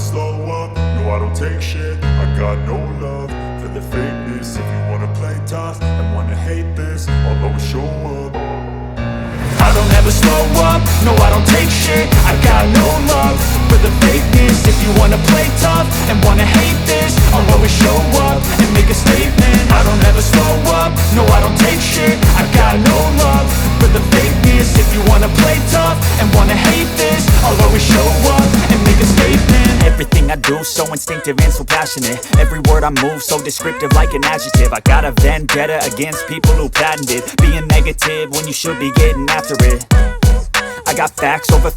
slow up, no I don't take shit. I got no love for the fakeness. If you wanna play tough and wanna hate this, I'll always show up. I don't ever slow up, no I don't take shit. I got no love for the fakeness. If you wanna play tough and wanna hate this, I'll always show up and make a statement. I don't ever slow up, no I don't take shit. I got no love for the fakeness. If you wanna play tough and wanna hate this, I'll always show up and make a statement. Everything I do so instinctive and so passionate. Every word I move so descriptive like an adjective. I got a vendetta against people who patented being negative when you should be getting after it. I got facts over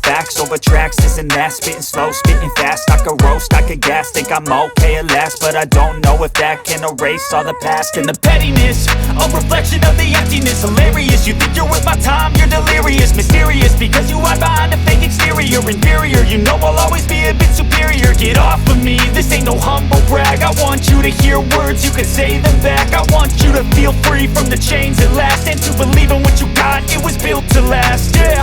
tracks, this and that. Spitting slow, spitting fast, I could roast, I could gas. Think I'm okay at last, but I don't know if that can erase all the past. And the pettiness, a reflection of the emptiness. Hilarious, you think you're worth my time, you're delirious. Mysterious, because you hide behind a fake exterior. Inferior, you know I'll always be a bit superior. Get off of me, this ain't no humble brag. I want you to hear words, you can say them back. I want you to feel free from the chains at last, and to believe in what you got, it was built to last, yeah.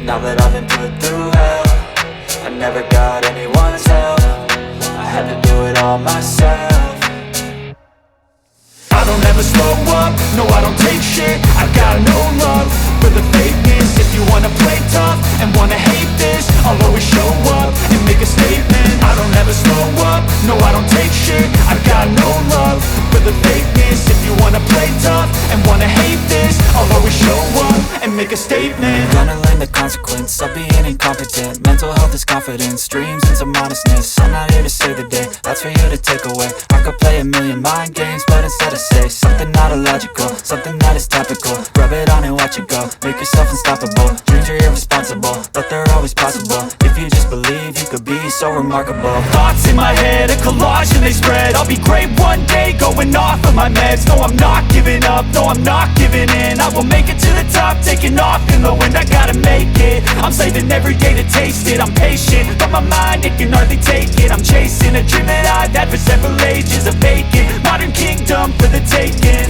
Now that I've been put through hell, I never got anyone's help. I had to do it all myself. I don't ever slow up, no I don't take shit. I got no love for the fakeness. If you wanna play tough and wanna hate this, I'll always show up and make a statement. I don't ever slow up, no I don't take shit. I got no love for the fakeness. If you wanna play tough and wanna hate this, I'll always show up and make a statement. Gonna learn the consequence of being incompetent. Mental health is confidence, dreams and some honestness. I'm not here to save the day, that's for you to take away. I could play a million mind games, but instead I say something not illogical, something that is topical. Rub it on and watch it go, make yourself unstoppable. Dreams are irresponsible, but they're always possible. If you just believe, you could be so remarkable. Thoughts in my head, a collage and they spread. I'll be great one day, going off of my meds. No, I'm not giving up, no, I'm not giving in. I will make it to the top, taking off in the wind. I gotta make it, I'm saving every day to taste it. I'm patient, but my mind, it can hardly take it. I'm chasing a dream that I've had for several ages. A vacant, modern kingdom for the taking.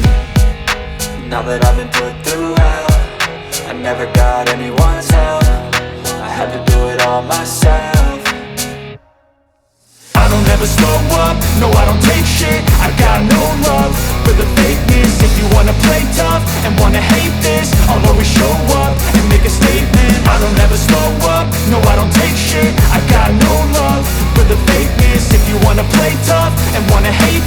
Now that I've been put through hell, I never got anyone's help. I had to do it all myself. I don't ever slow up, no I don't take shit. I got no love for the fakeness. If you wanna play tough and wanna hate this, I'll always show up and make a statement. I don't ever slow up, no I don't take shit. I got no love for the fakeness. If you wanna play tough and wanna hate